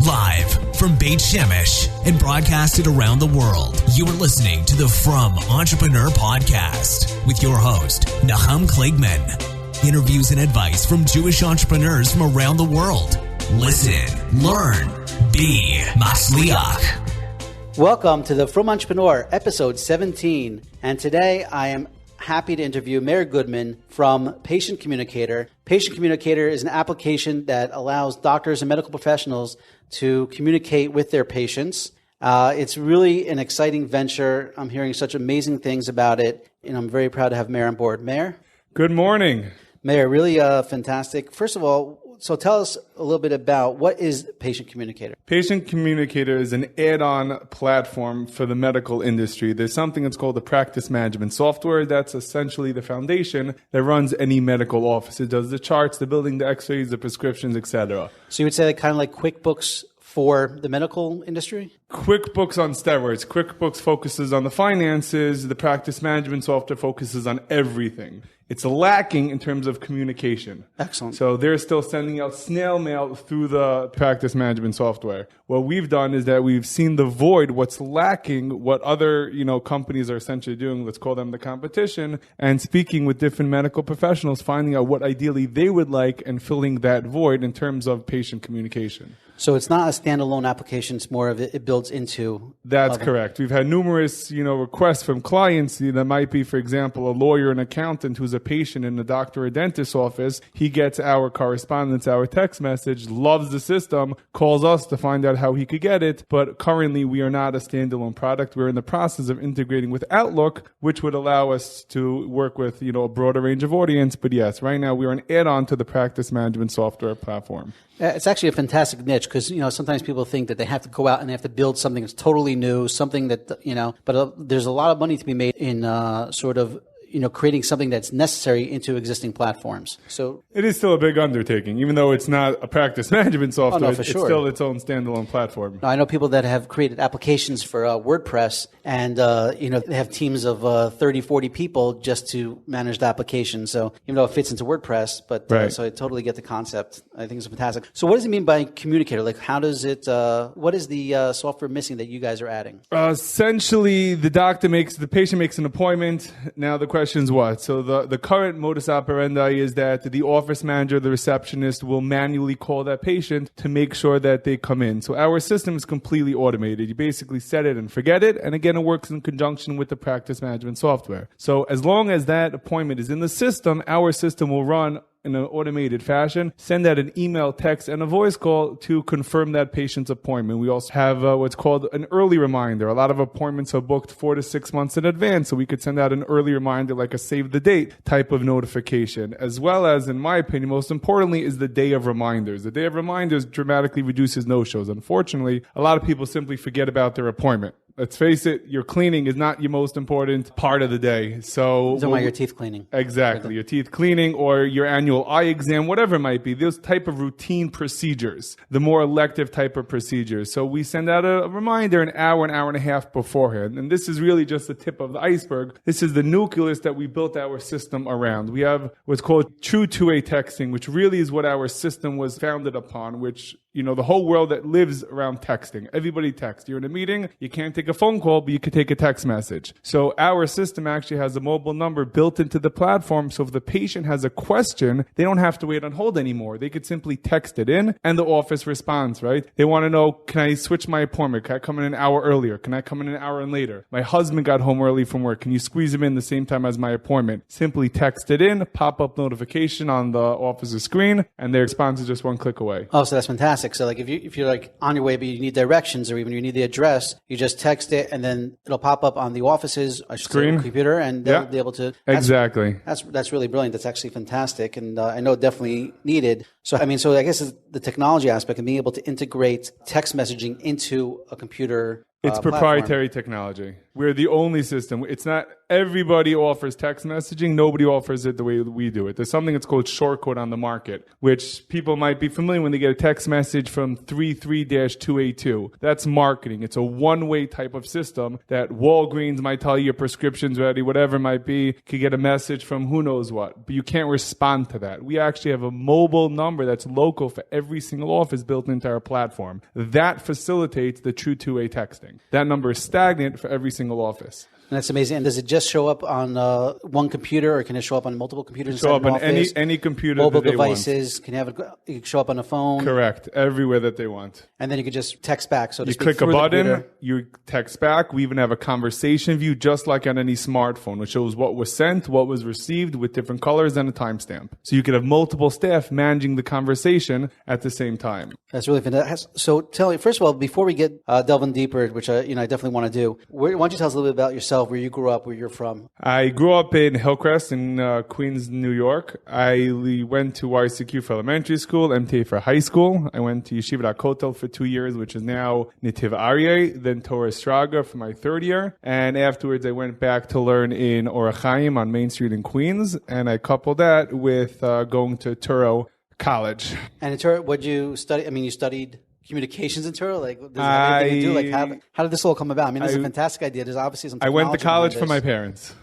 Live from Beit Shemesh and broadcasted around the world, you are listening to the Frum Entrepreneur Podcast with your host, Nahum Kligman. Interviews and advice from Jewish entrepreneurs from around the world. Listen, learn, be Matzliach. Welcome to the Frum Entrepreneur, episode 17. And today I am happy to interview Meir Goodman from Patient Communicator. Patient Communicator is an application that allows doctors and medical professionals to communicate with their patients. It's really an exciting venture. I'm hearing such amazing things about it, and I'm very proud to have Meir on board. Meir? Good morning. Meir, really fantastic. First of all, so tell us a little bit about what is Patient Communicator? Patient Communicator is an add-on platform for the medical industry. There's something that's called the practice management software. That's essentially the foundation that runs any medical office. It does the charts, the billing, the x-rays, the prescriptions, etc. So you would say like, kind of like QuickBooks for the medical industry? QuickBooks on steroids. QuickBooks focuses on the finances. The practice management software focuses on everything. It's lacking in terms of communication. Excellent. So they're still sending out snail mail through the practice management software. What we've done is that we've seen the void, what's lacking, what other companies are essentially doing, let's call them the competition, and speaking with different medical professionals, finding out what ideally they would like and filling that void in terms of patient communication. So it's not a standalone application, it's more of it builds into... That's correct. We've had numerous, requests from clients that might be, for example, a lawyer, an accountant who's a patient in a doctor or dentist's office. He gets our correspondence, our text message, loves the system, calls us to find out how he could get it. But currently, we are not a standalone product. We're in the process of integrating with Outlook, which would allow us to work with, a broader range of audience. But yes, right now, we are an add-on to the practice management software platform. It's actually a fantastic niche because, sometimes people think that they have to go out and they have to build something that's totally new, something that, but there's a lot of money to be made in creating something that's necessary into existing platforms. So it is still a big undertaking, even though it's not a practice management software. It's still its own standalone platform. I know people that have created applications for WordPress, and they have teams of 30, 40 people just to manage the application. So even though it fits into WordPress, but right. So I totally get the concept. I think it's fantastic. So what does it mean by communicator? Like, how does it? What is the software missing that you guys are adding? Essentially, the patient makes an appointment. Now the question is what? So the current modus operandi is that the office manager, the receptionist, will manually call that patient to make sure that they come in. So our system is completely automated. You basically set it and forget it. And again, it works in conjunction with the practice management software. So as long as that appointment is in the system, our system will run in an automated fashion, send out an email, text, and a voice call to confirm that patient's appointment. We also have what's called an early reminder. A lot of appointments are booked 4 to 6 months in advance, so we could send out an early reminder like a save the date type of notification, as well as, in my opinion, most importantly, is the day of reminders. The day of reminders dramatically reduces no-shows. Unfortunately, a lot of people simply forget about their appointment. Let's face it, your cleaning is not your most important part of the day. So, you're talking about your teeth cleaning. Exactly. Your teeth cleaning or your annual eye exam, whatever it might be. Those type of routine procedures, the more elective type of procedures. So we send out a reminder an hour and a half beforehand. And this is really just the tip of the iceberg. This is the nucleus that we built our system around. We have what's called true two-way texting, which really is what our system was founded upon, which the whole world that lives around texting. Everybody texts. You're in a meeting, you can't take a phone call, but you can take a text message. So our system actually has a mobile number built into the platform. So if the patient has a question, they don't have to wait on hold anymore. They could simply text it in and the office responds, right? They want to know, can I switch my appointment? Can I come in an hour earlier? Can I come in an hour later? My husband got home early from work. Can you squeeze him in the same time as my appointment? Simply text it in, pop-up notification on the office's screen, and their response is just one click away. Oh, so that's fantastic. So like if you're like on your way, but you need directions or even you need the address, you just text it and then it'll pop up on the office's screen computer and they'll be able to. Exactly. That's really brilliant. That's actually fantastic. And I know definitely needed. So, I guess the technology aspect and being able to integrate text messaging into a computer It's proprietary technology. We're the only system. It's not everybody offers text messaging. Nobody offers it the way we do it. There's something that's called shortcode on the market, which people might be familiar when they get a text message from 33-282. That's marketing. It's a one-way type of system that Walgreens might tell you your prescription's ready, whatever it might be. Could get a message from who knows what, but you can't respond to that. We actually have a mobile number that's local for every single office built into our platform. That facilitates the true two-way texting. That number is stagnant for every single office. And that's amazing. And does it just show up on one computer, or can it show up on multiple computers? Show up on any computer mobile that they devices. Want. You can show up on a phone. Correct. Everywhere that they want. And then you could just text back. So to speak, click a button, you text back. We even have a conversation view, just like on any smartphone, which shows what was sent, what was received, with different colors and a timestamp. So you could have multiple staff managing the conversation at the same time. That's really fantastic. So tell me, first of all, before we get delving deeper, which I definitely want to do, why don't you tell us a little bit about yourself, where you grew up, where you're from? I grew up in Hillcrest in Queens, New York. I went to YCQ for elementary school, MTA for high school. I went to Yeshivat HaKotel for 2 years, which is now Netiv Aryeh, then Toras Shraga for my third year. And afterwards, I went back to learn in Ohr Hachaim on Main Street in Queens. And I coupled that with going to Touro College. And in Touro, what did you study? I mean, you studied communications in Touro? Like, does that have anything to do? Like, how did this all come about? I mean, this is a fantastic idea. There's obviously some technology. I went to college for my parents.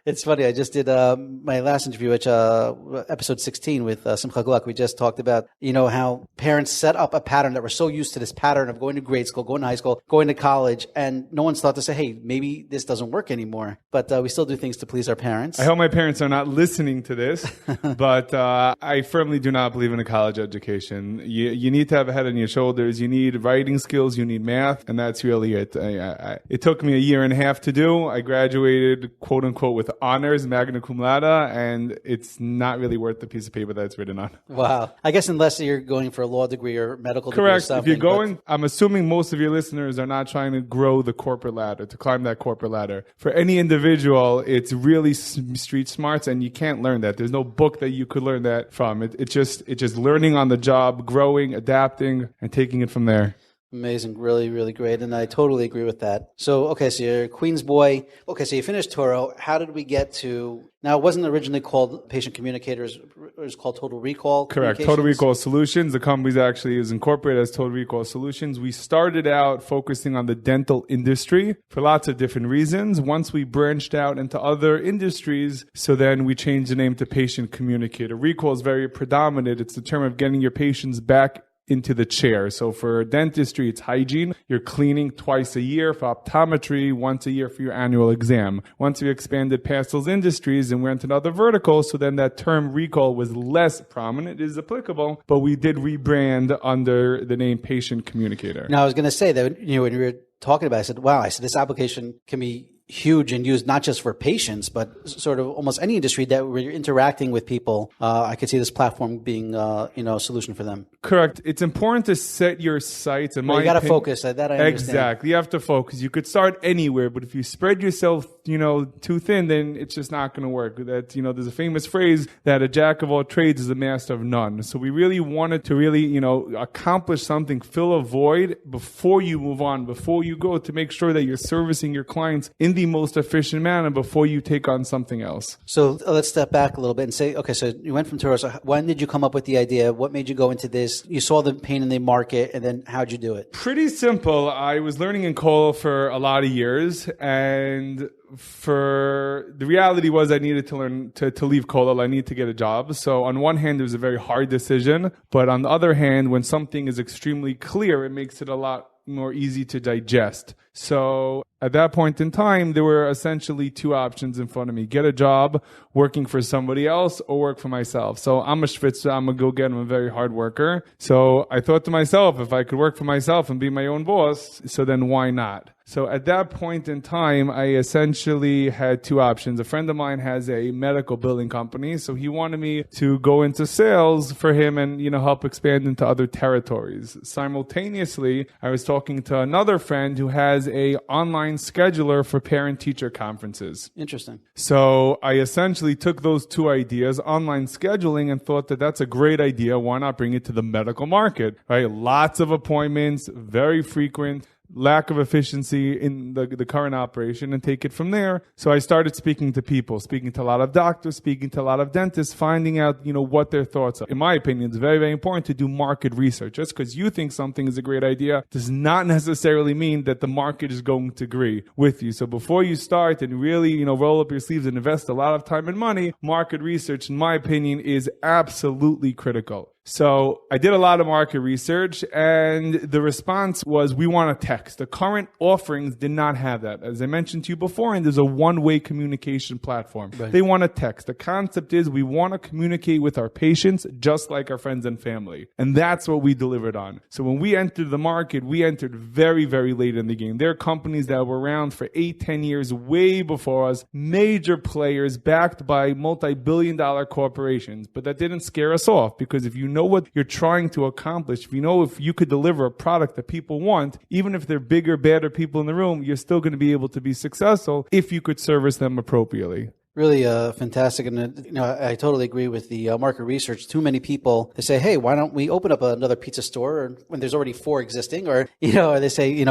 It's funny. I just did my last interview, which episode 16 with Simcha Gluck. We just talked about, how parents set up a pattern that we're so used to, this pattern of going to grade school, going to high school, going to college, and no one's thought to say, hey, maybe this doesn't work anymore. But we still do things to please our parents. I hope my parents are not listening to this, but I firmly do not believe in a college education. You need to have a head on your shoulders. You need writing skills. You need math, and that's really it. It took me a year and a half to do. I graduated, quote unquote, with honors, magna cum laude, and it's not really worth the piece of paper that it's written on. Wow. I guess unless you're going for a law degree or medical degree. Correct. If you're going, I'm assuming most of your listeners are not trying to grow the corporate ladder, to climb that corporate ladder. For any individual, it's really street smarts, and you can't learn that. There's no book that you could learn that from. It's just learning on the job, growing, adapting, and taking it from there. Amazing. Really, really great. And I totally agree with that. So, okay, so you're a Queens boy. Okay, so you finished Touro. How did we get to... Now, it wasn't originally called Patient Communicators. It was called Total Recall. Correct. Total Recall Solutions. The company actually is incorporated as Total Recall Solutions. We started out focusing on the dental industry for lots of different reasons. Once we branched out into other industries, so then we changed the name to Patient Communicator. Recall is very predominant. It's the term of getting your patients back into the chair. So for dentistry, it's hygiene. You're cleaning twice a year. For optometry, once a year for your annual exam. Once we expanded past those industries and went into other verticals, so then that term recall was less prominent. It is applicable, but we did rebrand under the name Patient Communicator. Now, I was going to say that, when you were talking about it, I said, wow, this application can be huge and used not just for patients, but sort of almost any industry that where you're interacting with people. I could see this platform being, a solution for them. Correct. It's important to set your sights. You got to focus. That I understand. Exactly. You have to focus. You could start anywhere, but if you spread yourself, too thin, then it's just not going to work. That, there's a famous phrase that a jack of all trades is a master of none. So we really wanted to really, accomplish something, fill a void before you move on, before you go, to make sure that you're servicing your clients in the most efficient manner before you take on something else. So let's step back a little bit and say, okay, so you went from Touro. So when did you come up with the idea? What made you go into this? You saw the pain in the market, and then how'd you do it? Pretty simple. I was learning in Kollel for a lot of years, and for the reality was I needed to learn to leave Kollel. I needed to get a job. So on one hand, it was a very hard decision, but on the other hand, when something is extremely clear, it makes it a lot more easy to digest. So at that point in time, there were essentially two options in front of me: get a job working for somebody else or work for myself. So I'm a schwitzer, I'm a go-getter, I'm a very hard worker. So I thought to myself, if I could work for myself and be my own boss, so then why not? So at that point in time, I essentially had two options. A friend of mine has a medical billing company, so he wanted me to go into sales for him and, help expand into other territories. Simultaneously, I was talking to another friend who has a online scheduler for parent-teacher conferences. Interesting. So I essentially took those two ideas, online scheduling, and thought that that's a great idea. Why not bring it to the medical market, right? Lots of appointments, very frequent, lack of efficiency in the current operation, and take it from there. So I started speaking to people, speaking to a lot of doctors, speaking to a lot of dentists, finding out, what their thoughts are. In my opinion, it's very, very important to do market research. Just because you think something is a great idea does not necessarily mean that the market is going to agree with you. So before you start and really, roll up your sleeves and invest a lot of time and money, market research, in my opinion, is absolutely critical. So I did a lot of market research, and the response was, we want a text. The current offerings did not have that. As I mentioned to you before, and there's a one-way communication platform. Right. They want a text. The concept is we want to communicate with our patients just like our friends and family. And that's what we delivered on. So when we entered the market, we entered very, very late in the game. There are companies that were around for 8-10 years way before us, major players backed by multi-billion-dollar corporations. But that didn't scare us off, because if you know what you're trying to accomplish, if you could deliver a product that people want, even if they're bigger, badder people in the room, you're still going to be able to be successful if you could service them appropriately. Really fantastic. And I totally agree with the market research. Too many people, they say, hey, why don't we open up another pizza store when there's already 4 existing? Or, or they say,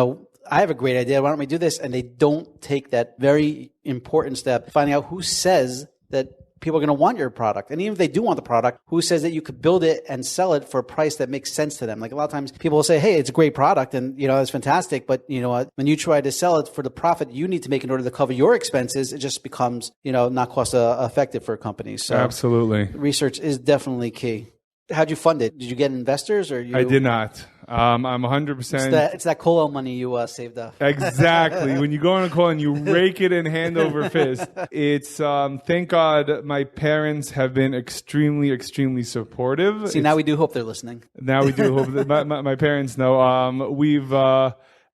I have a great idea. Why don't we do this? And they don't take that very important step, finding out who says that people are going to want your product. And even if they do want the product, who says that you could build it and sell it for a price that makes sense to them? Like a lot of times people will say, hey, it's a great product and, it's fantastic. But, when you try to sell it for the profit you need to make in order to cover your expenses, it just becomes, not cost effective for companies. So absolutely. Research is definitely key. How'd you fund it? Did you get investors or I did not. I'm 100%. It's that colo money you saved up. Exactly. When you go on a call and you rake it in hand over fist, it's, thank God my parents have been extremely, extremely supportive. See, now we do hope they're listening. Now we do hope that my parents know.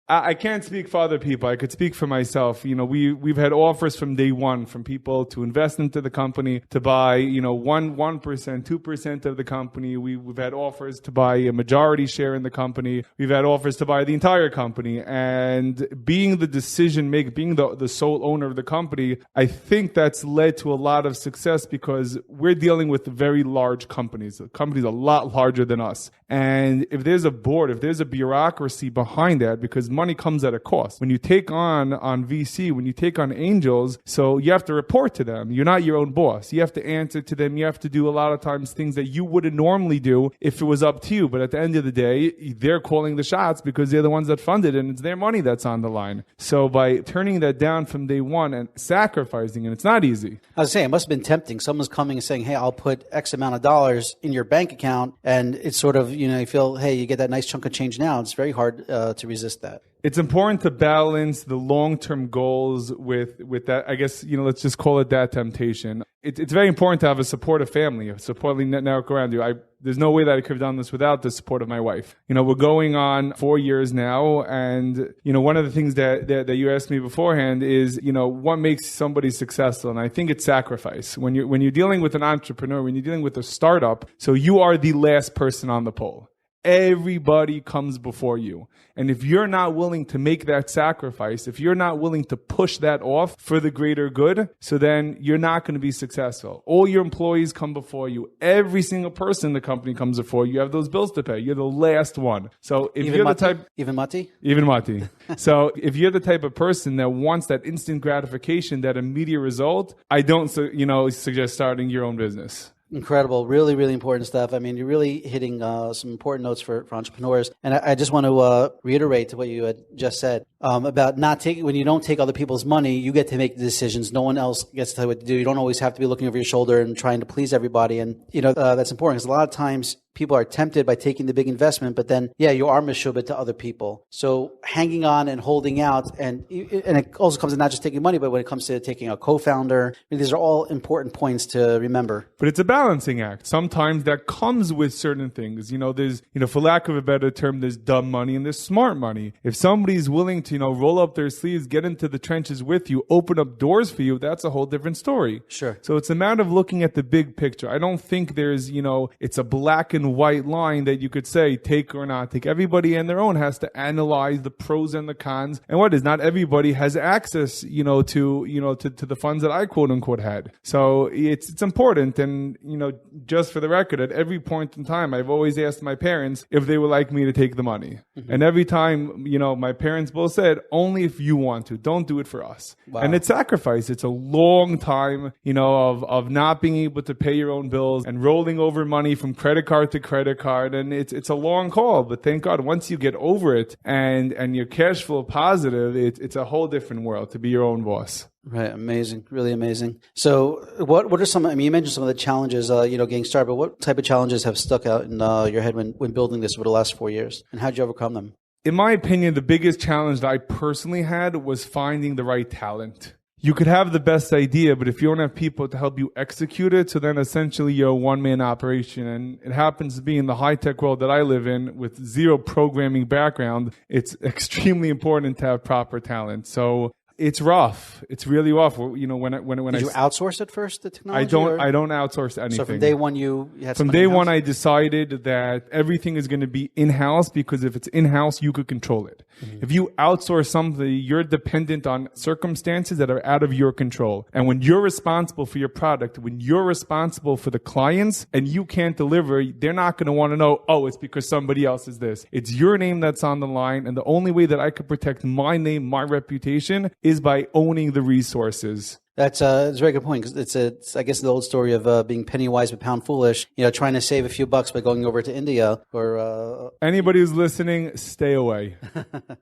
I can't speak for other people. I could speak for myself. We've had offers from day one from people to invest into the company, to buy, 1%, 2% of the company. We've had offers to buy a majority share in the company. We've had offers to buy the entire company. And being the decision maker, being the sole owner of the company, I think that's led to a lot of success, because we're dealing with very large companies. Companies a lot larger than us. And if there's a board, if there's a bureaucracy behind that, because money comes at a cost. When you take on VC, when you take on angels, so you have to report to them. You're not your own boss. You have to answer to them. You have to do a lot of times things that you wouldn't normally do if it was up to you. But at the end of the day, they're calling the shots because they're the ones that funded it, and it's their money that's on the line. So by turning that down from day one and sacrificing, and it's not easy. I was saying, it must have been tempting. Someone's coming and saying, hey, I'll put X amount of dollars in your bank account. And it's sort of, you feel, hey, you get that nice chunk of change now. It's very hard to resist that. It's important to balance the long-term goals with that. I guess, let's just call it that temptation. It's very important to have a supportive family, a supportive network around you. There's no way that I could have done this without the support of my wife. We're going on 4 years now. And, one of the things that you asked me beforehand is, what makes somebody successful? And I think it's sacrifice. When you're dealing with an entrepreneur, when you're dealing with a startup, so you are the last person on the pole. Everybody comes before you. And if you're not willing to make that sacrifice, if you're not willing to push that off for the greater good, so then you're not going to be successful. All your employees come before you. Every single person in the company comes before you. You have those bills to pay. You're the last one. So if you're the type... Even Motti? Even Motti. So if you're the type of person that wants that instant gratification, that immediate result, I don't suggest starting your own business. Incredible. Really, really important stuff. I mean, you're really hitting some important notes for entrepreneurs. And I just want to reiterate to what you had just said about not taking, when you don't take other people's money, you get to make the decisions. No one else gets to tell you what to do. You don't always have to be looking over your shoulder and trying to please everybody. And, that's important, because a lot of times people are tempted by taking the big investment, but then, you are meshubed to other people. So hanging on and holding out, and it also comes to not just taking money, but when it comes to taking a co-founder, these are all important points to remember. But it's a balancing act. Sometimes that comes with certain things. There's, for lack of a better term, there's dumb money and there's smart money. If somebody's willing to, roll up their sleeves, get into the trenches with you, open up doors for you, that's a whole different story. Sure. So it's a matter of looking at the big picture. I don't think there's, it's a black and and white line that you could say take or not take. Everybody on their own has to analyze the pros and the cons. And what is, not everybody has access, to the funds that I quote unquote had. So it's important. And, just for the record, at every point in time, I've always asked my parents if they would like me to take the money. Mm-hmm. And every time, my parents both said, only if you want to, don't do it for us. Wow. And it's sacrifice. It's a long time, of not being able to pay your own bills and rolling over money from credit card to credit card. And it's a long call, but thank God once you get over it and you're cash flow positive, it's a whole different world to be your own boss. Right. Amazing. Really amazing. So what are some, you mentioned some of the challenges, getting started, but what type of challenges have stuck out in your head when building this over the last 4 years, and how did you overcome them? In my opinion, the biggest challenge that I personally had was finding the right talent. You could have the best idea, but if you don't have people to help you execute it, so then essentially you're a one-man operation. And it happens to be in the high-tech world that I live in with zero programming background, it's extremely important to have proper talent. So it's rough. It's really rough. Did you outsource it first, the technology? I don't outsource anything. So from day one, you had From day one, I decided that everything is going to be in-house, because if it's in-house, you could control it. Mm-hmm. If you outsource something, you're dependent on circumstances that are out of your control. And when you're responsible for your product, when you're responsible for the clients and you can't deliver, they're not going to want to know, oh, it's because somebody else is this. It's your name that's on the line. And the only way that I could protect my name, my reputation, is by owning the resources. That's a very good point, because it's I guess the old story of being penny wise but pound foolish. Trying to save a few bucks by going over to India or anybody who's listening, stay away,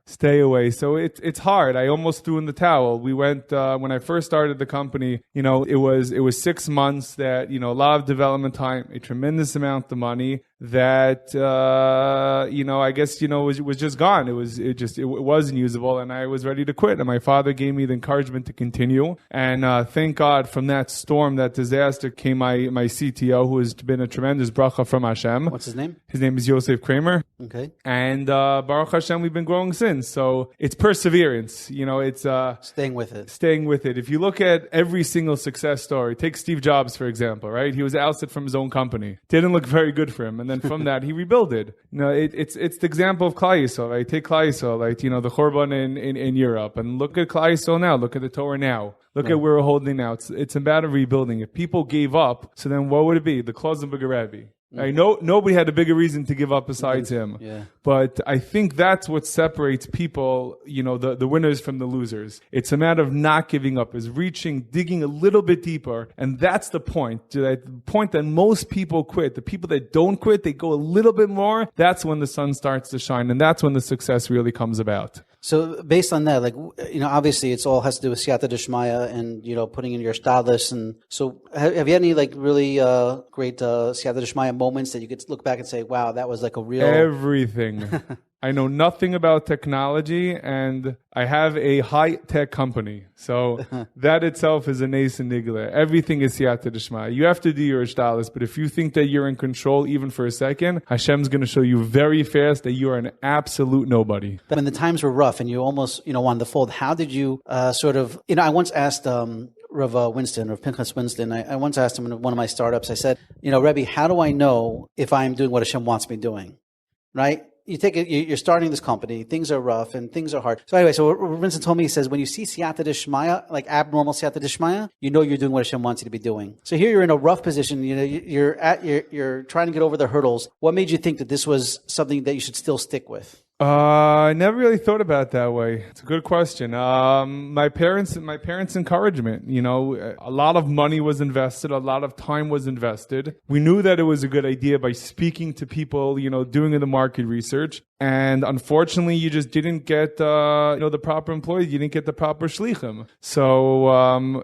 stay away. So it's hard. I almost threw in the towel. We went when I first started the company. It was 6 months that a lot of development time, a tremendous amount of money that I guess was just gone. It wasn't usable, and I was ready to quit. And my father gave me the encouragement to continue. And thank God, from that storm, that disaster, came my CTO, who has been a tremendous bracha from Hashem. What's his name? His name is Yosef Kramer. Okay. And Baruch Hashem, we've been growing since. So it's perseverance. It's staying with it. Staying with it. If you look at every single success story, take Steve Jobs, for example, right? He was ousted from his own company. Didn't look very good for him. And then from that, he rebuilt it. It's the example of Klal Yisrael, right? Take Klal Yisrael, right? The Churban in Europe. And look at Klal Yisrael now. Look at the Torah now. Look at where we're holding now. It's a matter of rebuilding. If people gave up, so then what would it be? The Klausenberger Rebbe. Right? Nobody had a bigger reason to give up besides him. Yeah. But I think that's what separates people, the winners from the losers. It's a matter of not giving up, is digging a little bit deeper. And that's the point. The point that most people quit. The people that don't quit, they go a little bit more. That's when the sun starts to shine. And that's when the success really comes about. So based on that, obviously it's all has to do with siyata dishmaya and, putting in your shtadlis. And so have you had any really great siyata dishmaya moments that you could look back and say, wow, that was like a real... Everything. I know nothing about technology, and I have a high-tech company. So that itself is a nes and nigla. Everything is siyata dishmaya. You have to do your ishtalis, but if you think that you're in control even for a second, Hashem's going to show you very fast that you are an absolute nobody. When the times were rough and you almost, wanted to fold, how did you I once asked... Rav Pinchas Winston, I once asked him in one of my startups, I said, Rebbe, how do I know if I'm doing what Hashem wants me doing? Right? You're starting this company, things are rough and things are hard. So anyway, Winston told me, he says, when you see siyata dishmaya, like abnormal siyata dishmaya, you're doing what Hashem wants you to be doing. So here you're in a rough position, you're trying to get over the hurdles. What made you think that this was something that you should still stick with? I never really thought about it that way. It's a good question. My parents' encouragement, a lot of money was invested, a lot of time was invested. We knew that it was a good idea by speaking to people, doing the market research. And unfortunately, you just didn't get, the proper employees. You didn't get the proper shlichim. So,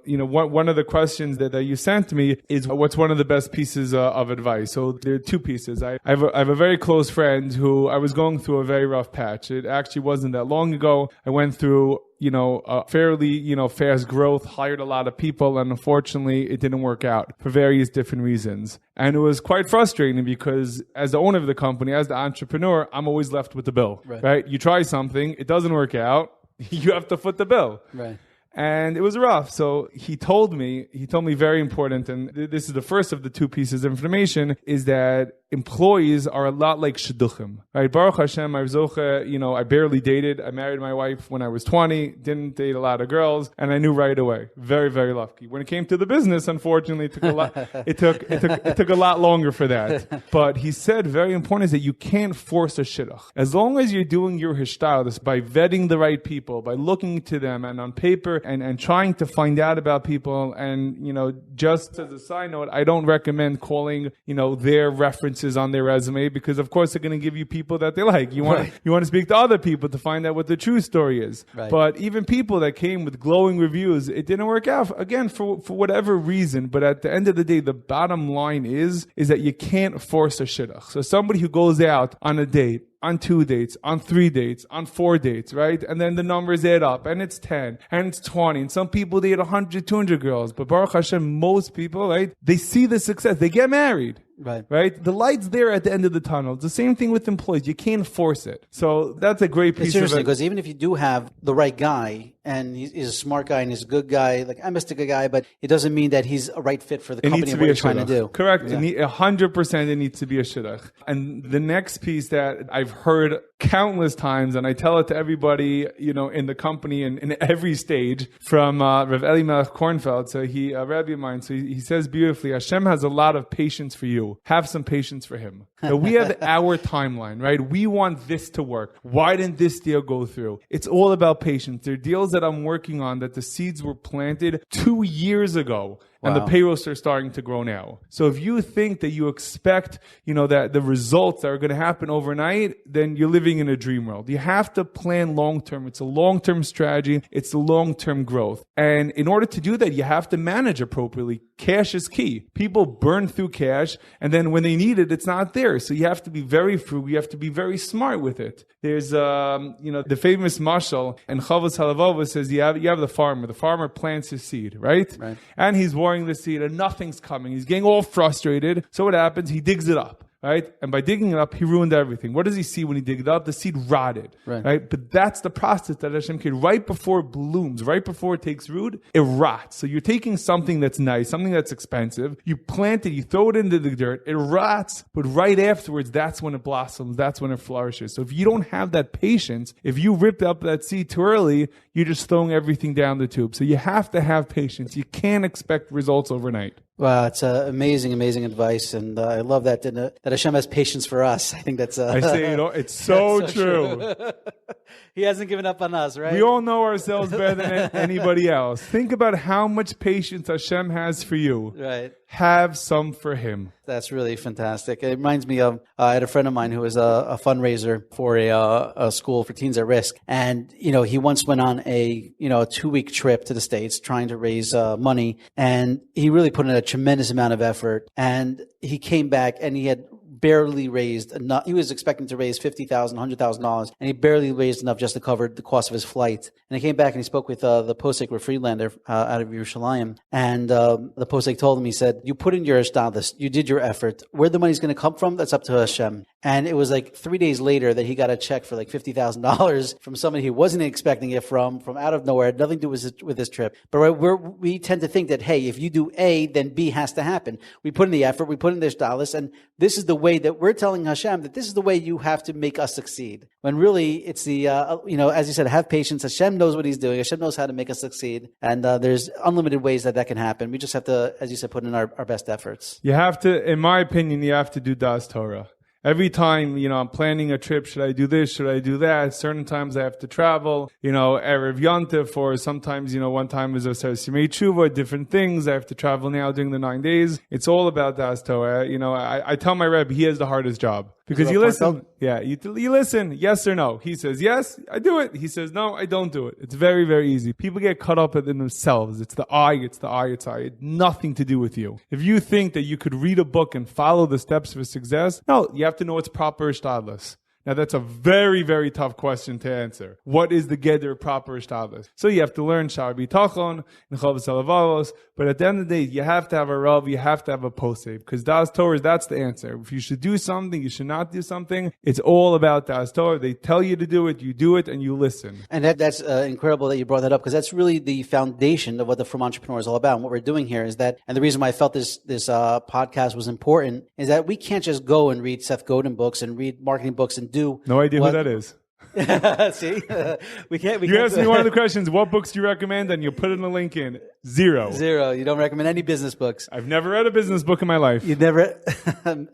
one of the questions that you sent me is, what's one of the best pieces of advice? So there are two pieces. I have a very close friend who I was going through a very rough patch. It actually wasn't that long ago. I went through a fairly, fast growth, hired a lot of people, and unfortunately it didn't work out for various different reasons. And it was quite frustrating because as the owner of the company, as the entrepreneur, I'm always left with the bill, right? You try something, it doesn't work out, you have to foot the bill. Right. And it was rough. So he told me very important, and this is the first of the two pieces of information, is that employees are a lot like shidduchim, right? Baruch Hashem, I barely dated. I married my wife when I was 20, didn't date a lot of girls, and I knew right away. Very, very lucky. When it came to the business, unfortunately, it took a lot. It took a lot longer for that. But he said, very important is that you can't force a shidduch. As long as you're doing your hishtadlus by vetting the right people, by looking to them and on paper and trying to find out about people. And, just as a side note, I don't recommend calling, their references on their resume, because of course they're going to give you people that they like. You want to speak to other people to find out what the true story is. Right. But even people that came with glowing reviews, it didn't work out, again, for whatever reason. But at the end of the day, the bottom line is that you can't force a shidduch. So somebody who goes out on a date, on 2 dates, on 3 dates, on 4 dates, right? And then the numbers add up, and it's 10, and it's 20, and some people date 100, 200 girls. But Baruch Hashem, most people, right, they see the success. They get married. Right? The light's there at the end of the tunnel. It's the same thing with employees. You can't force it. So that's a great piece of it. Because even if you do have the right guy, and he's a smart guy and he's a good guy, like I'm just a good guy, but it doesn't mean that he's a right fit for the company and what you're trying to do. Correct. Yeah. 100% it needs to be a shidduch. And the next piece that I've heard countless times, and I tell it to everybody, in the company and in every stage, from Rav Elimelech Kornfeld. So he, a Rebbe of mine, so he says beautifully, Hashem has a lot of patience for you. Have some patience for him. So we have our timeline, right? We want this to work. Why didn't this deal go through? It's all about patience. There are deals that I'm working on that the seeds were planted 2 years ago. And the payrolls are starting to grow now. So if you think that you expect, that the results are going to happen overnight, then you're living in a dream world. You have to plan long-term. It's a long-term strategy. It's a long-term growth. And in order to do that, you have to manage appropriately. Cash is key. People burn through cash, and then when they need it, it's not there. So you have to be very frugal. You have to be very smart with it. There's, the famous mashal, and Chavos Halavova says you have the farmer. The farmer plants his seed, right? And he's watering the seed and nothing's coming. He's getting all frustrated. So what happens? He digs it up. Right? And by digging it up, he ruined everything. What does he see when he digs it up? The seed rotted. Right? But that's the process that Hashem created. Right before it blooms, right before it takes root, it rots. So you're taking something that's nice, something that's expensive, you plant it, you throw it into the dirt, it rots, but right afterwards, that's when it blossoms, that's when it flourishes. So if you don't have that patience, if you ripped up that seed too early, you're just throwing everything down the tube. So you have to have patience. You can't expect results overnight. Wow, it's amazing advice, and I love that Hashem has patience for us. I think that's. I say it's so true. He hasn't given up on us, right? We all know ourselves better than anybody else. Think about how much patience Hashem has for you. Right. Have some for Him. That's really fantastic. It reminds me of I had a friend of mine who was a fundraiser for a school for teens at risk, and he once went on a 2-week trip to the States trying to raise money, and he really put in a tremendous amount of effort, and he came back and he had barely raised enough. He was expecting to raise $50,000, $100,000, and he barely raised enough just to cover the cost of his flight. And he came back and he spoke with the posek or Friedlander out of Yerushalayim, and the posek told him, he said, "You put in your ishtadlus, you did your effort. Where the money's going to come from, that's up to Hashem." And it was like 3 days later that he got a check for like $50,000 from somebody he wasn't expecting it from out of nowhere. It had nothing to do with this trip. But we tend to think that, hey, if you do A, then B has to happen. We put in the effort, we put in the ishtadlus, and this is the way that we're telling Hashem that this is the way you have to make us succeed. When really it's the, as you said, have patience. Hashem knows what He's doing. Hashem knows how to make us succeed. And there's unlimited ways that can happen. We just have to, as you said, put in our best efforts. You have to, in my opinion, you have to do Das Torah. Every time, I'm planning a trip, should I do this? Should I do that? Certain times I have to travel, Erev Yontif, or sometimes, one time as I said, Simei Tshuva, different things. I have to travel now during the 9 days. It's all about Das Torah. I tell my Rebbe, he has the hardest job. Because you listen, you listen, yes or no. He says, yes, I do it. He says, no, I don't do it. It's very, very easy. People get caught up in themselves. It's the I. It's nothing to do with you. If you think that you could read a book and follow the steps for success, no, you have to know what's proper ishtadlus. Now, that's a very, very tough question to answer. What is the geder proper ishtadlus? So you have to learn Shar B'Tachon and Chavos Halavavos, but at the end of the day, you have to have a Rav, you have to have a posei, because Das Torah, that's the answer. If you should do something, you should not do something. It's all about Das Torah. They tell you to do it, and you listen. And that's incredible that you brought that up, because that's really the foundation of what the Frum Entrepreneur is all about. And what we're doing here is that, and the reason why I felt this podcast was important, is that we can't just go and read Seth Godin books and read marketing books and do. No idea who that is. See, we can't. You asked me one of the questions, what books do you recommend? And you put in a link in. Zero. You don't recommend any business books. I've never read a business book in my life. You've never.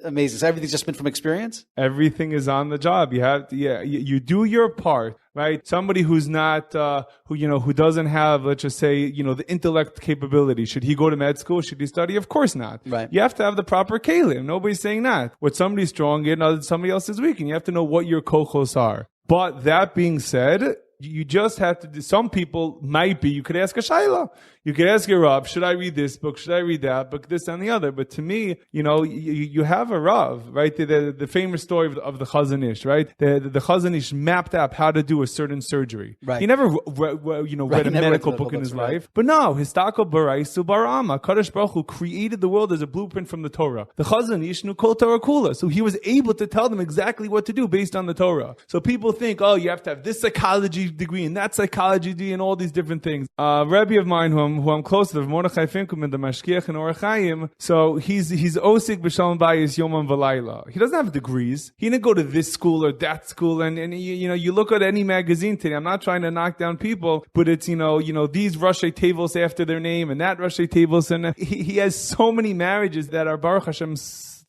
Amazing. So everything's just been from experience? Everything is on the job. You have to, you do your part, right? Somebody who's not, who doesn't have, let's just say, the intellect capability. Should he go to med school? Should he study? Of course not. Right. You have to have the proper kelim. Nobody's saying that. What somebody's strong in, somebody else is weak. And you have to know what your kochos are. But that being said, you just have to do, some people you could ask a shayla. You could ask your Rav, should I read this book? Should I read that book? This and the other. But to me, you have a Rav, right? The famous story of the Chazon Ish, right? The Chazon Ish mapped out how to do a certain surgery. Right. He never read a medical book in his life. But no, Histako Baraisu Barama. Kadosh Baruch Hu created the world as a blueprint from the Torah. The Chazon Ish knew Kol Torah Kula. So he was able to tell them exactly what to do based on the Torah. So people think, you have to have this psychology degree and that psychology degree and all these different things. Rebbe of mine who I'm close to, Mordechai Finkelman, the Mashgiach in Ohr Hachaim, so he's Osik B'Shalom Bayis Yomam V'Layla. He doesn't have degrees. He didn't go to this school or that school, and you look at any magazine today, I'm not trying to knock down people, but it's, these Rashi tables after their name and that Rashi tables, and he has so many marriages that are Baruch Hashem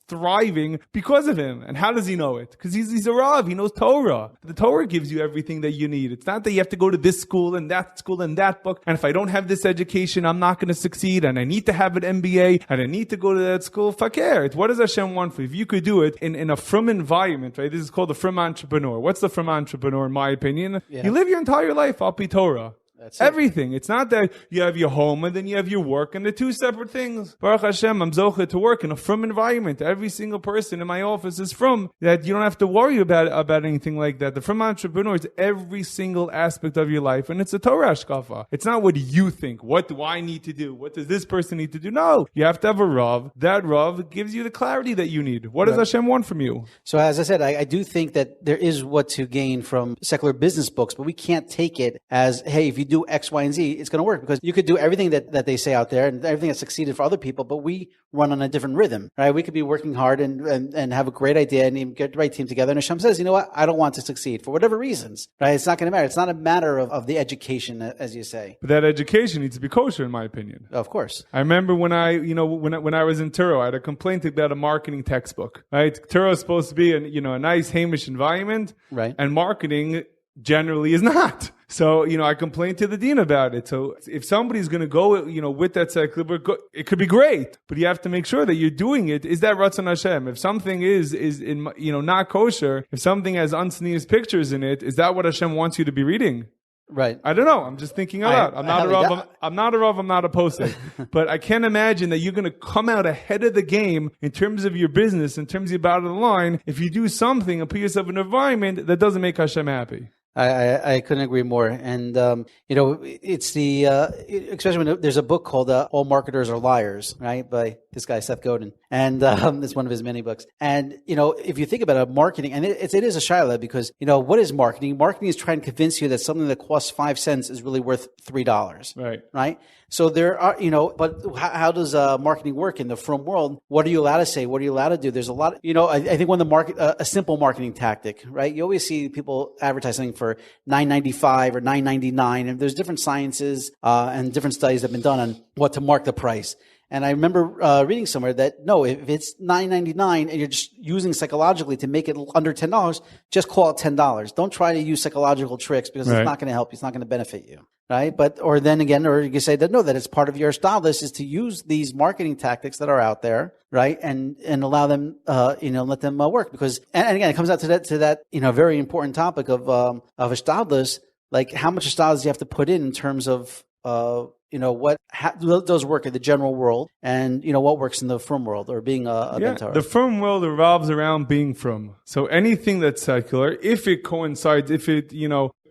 thriving because of him. And how does he know it? Because he's a Rav. He knows Torah. The Torah gives you everything that you need. It's not that you have to go to this school and that book. And if I don't have this education, I'm not going to succeed. And I need to have an MBA. And I need to go to that school. Fakir. What does Hashem want for you? If you could do it in a Frum environment, right? This is called the Frum Entrepreneur. What's the Frum Entrepreneur in my opinion? Yeah. You live your entire life al pi Torah. That's everything. It's not that you have your home and then you have your work, and they're two separate things. Baruch Hashem, I'm zocheh to work in a Frum environment. Every single person in my office is Frum. That you don't have to worry about anything like that. The Frum Entrepreneur is every single aspect of your life, and it's a Torah shkafa. It's not what you think. What do I need to do? What does this person need to do? No. You have to have a Rav. That Rav gives you the clarity that you need. What does Hashem want from you? So as I said, I do think that there is what to gain from secular business books, but we can't take it as, hey, if you do X, Y, and Z, it's going to work, because you could do everything that they say out there and everything that's succeeded for other people, but we run on a different rhythm, right? We could be working hard and have a great idea and get the right team together. And Hashem says, you know what? I don't want to succeed for whatever reasons, right? It's not going to matter. It's not a matter of the education, as you say. But that education needs to be kosher, in my opinion. Of course. I remember when I was in Touro, I had a complaint about a marketing textbook, right? Touro is supposed to be a nice Hamish environment, right? And marketing generally is not. So, I complained to the dean about it. So if somebody's going to go, with that cycle, it could be great, but you have to make sure that you're doing it. Is that Ratzon Hashem? If something is in, not kosher, if something has unsneezed pictures in it, is that what Hashem wants you to be reading? Right. I don't know. I'm just thinking out loud. I'm not a Rav. I'm not a posek. But I can't imagine that you're going to come out ahead of the game in terms of your business, in terms of your bottom line, if you do something and put yourself in an environment that doesn't make Hashem happy. I couldn't agree more. And, it's especially when there's a book called All Marketers Are Liars, right? By this guy, Seth Godin. And, it's one of his many books. And, if you think about marketing, and it is a shayla, because, what is marketing? Marketing is trying to convince you that something that costs 5 cents is really worth $3. Right. Right? So there are, but how does marketing work in the Frum world? What are you allowed to say? What are you allowed to do? There's a lot, I think one of the a simple marketing tactic, right? You always see people advertising for $9.95 or $9.99, and there's different sciences and different studies that have been done on what to mark the price. And I remember reading somewhere that, no, if it's $9.99 and you're just using psychologically to make it under $10, just call it $10. Don't try to use psychological tricks, because it's not going to help you. It's not going to benefit you. Right. Or you can say that, no, that it's part of your style. This is to use these marketing tactics that are out there. Right. And allow them, let them work, because, and again, it comes out to that, very important topic of a shtadlus, like how much shtadlus you have to put in terms of what does work in the general world, and what works in the Frum world, or being a mentor. The Frum world revolves around being Frum. So anything that's secular, if it coincides, if it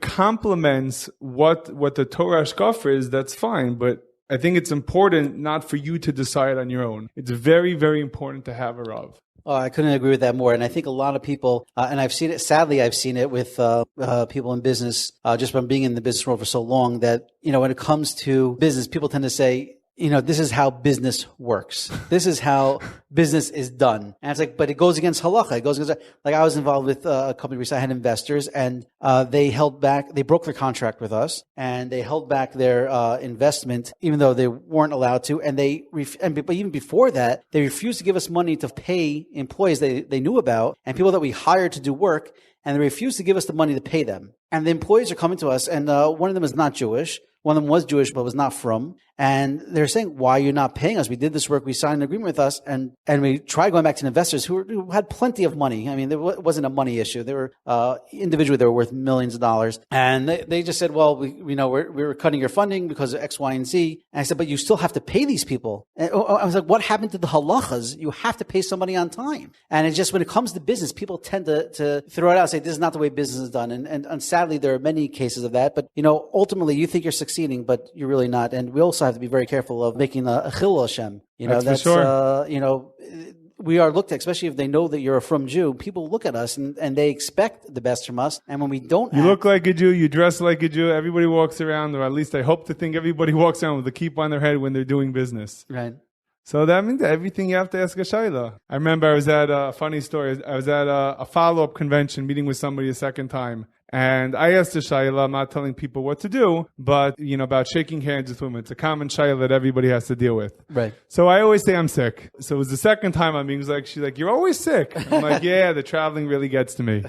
complements what the Torah Shraga is, that's fine. But I think it's important not for you to decide on your own. It's very, very important to have a Rav. Oh, I couldn't agree with that more. And I think a lot of people, and I've seen it, sadly, I've seen it with people in business, just from being in the business world for so long, that, when it comes to business, people tend to say, this is how business works. This is how business is done. And it's like, but it goes against halacha. It goes against, like, I was involved with a company recently. I had investors, and they broke their contract with us, and they held back their investment, even though they weren't allowed to. And but even before that, they refused to give us money to pay employees they knew about and people that we hired to do work, and they refused to give us the money to pay them. And the employees are coming to us, and one of them is not Jewish. One of them was Jewish, but was not from. And they're saying, why are you not paying us? We did this work. We signed an agreement with us. And we tried going back to investors who had plenty of money. I mean, there wasn't a money issue. They were, individually, they were worth millions of dollars. And they just said, well, we were cutting your funding because of X, Y, and Z. And I said, but you still have to pay these people. And I was like, what happened to the halachas? You have to pay somebody on time. And it's just, when it comes to business, people tend to throw it out and say, this is not the way business is done. And sadly, there are many cases of that. But, ultimately, you think you're succeeding, but you're really not. And we also have to be very careful of making a chil Hashem. That's for sure. We are looked at, especially if they know that you're a Frum Jew. People look at us and they expect the best from us. And when we don't, you look like a Jew, you dress like a Jew. Everybody walks around, or at least I hope to think everybody walks around with a kippah on their head when they're doing business. Right. So that means that everything you have to ask a shayla. I remember I was at a funny story. I was at a follow-up convention meeting with somebody a second time. And I asked the shayla, I'm not telling people what to do, but, about shaking hands with women. It's a common shayla that everybody has to deal with. Right. So I always say I'm sick. So it was the second time I'm being she's like, you're always sick. I'm like, yeah, the traveling really gets to me.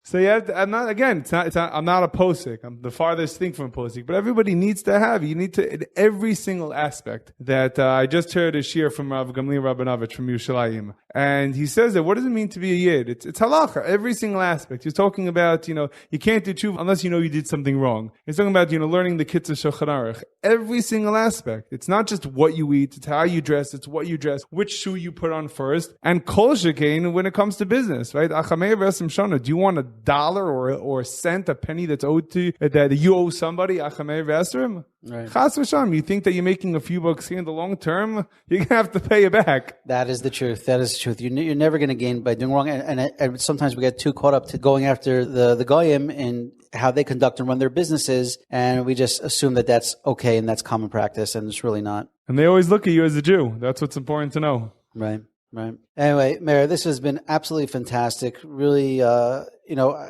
So yeah, I'm not a posik. I'm the farthest thing from posik, but everybody needs to have, you need to, in every single aspect that, I just heard a shir from Rav Gamliel Rabinovich from Yerushalayim. And he says that, what does it mean to be a yid? It's halacha, every single aspect. He's talking about, you can't do tshuva unless you did something wrong. He's talking about, learning the kitzur Shulchan Aruch. Every single aspect. It's not just what you eat, it's how you dress, it's what you dress, which shoe you put on first. And kol shekain when it comes to business, right? Achamei v'esim shana. Do you want a dollar or a cent, a penny that's owed to that you owe somebody? Achamei v'esrim. Right. Chas v'sham. You think that you're making a few bucks here in the long term? You're gonna have to pay it back. That is the truth. That is the truth. You're never going to gain by doing wrong. And sometimes we get too caught up to going after the goyim and how they conduct and run their businesses, and we just assume that that's okay and that's common practice, and it's really not. And they always look at you as a Jew. That's what's important to know. Right. Anyway, Meir, this has been absolutely fantastic. Really,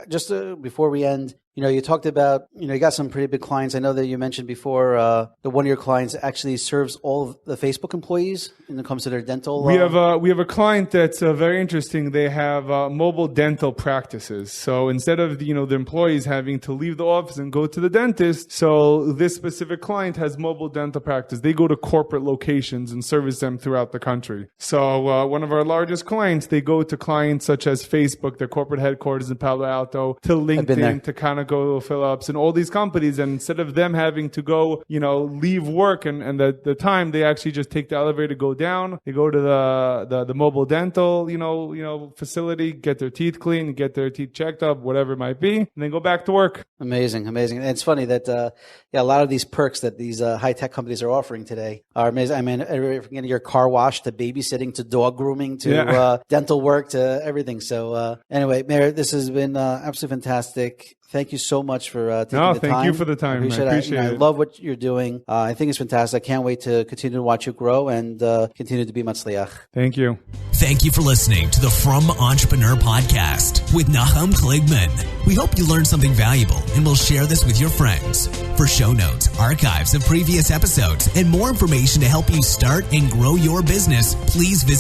just before we end, you talked about, you got some pretty big clients. I know that you mentioned before that one of your clients actually serves all of the Facebook employees when it comes to their dental. We have a client that's very interesting. They have mobile dental practices. So instead of the employees having to leave the office and go to the dentist, so this specific client has mobile dental practice. They go to corporate locations and service them throughout the country. So one of our largest clients, they go to clients such as Facebook, their corporate headquarters in Palo Alto, to LinkedIn, to Conoco Phillips, and all these companies. And instead of them having to go, leave work and the time, they actually just take the elevator, go down, they go to the mobile dental, facility, get their teeth cleaned, get their teeth checked up, whatever it might be, and then go back to work. Amazing. And it's funny that, a lot of these perks that these high-tech companies are offering today are amazing. I mean, from getting your car washed to babysitting to dog grooming to dental work to everything. So anyway, Meir, this has been absolutely fantastic. Thank you so much for taking the time. Thank you for the time. I appreciate it. I love what you're doing. I think it's fantastic. I can't wait to continue to watch you grow and continue to be matzliach. Thank you. Thank you for listening to the Frum Entrepreneur Podcast with Nachum Kligman. We hope you learned something valuable and will share this with your friends. For show notes, archives of previous episodes, and more information to help you start and grow your business, please visit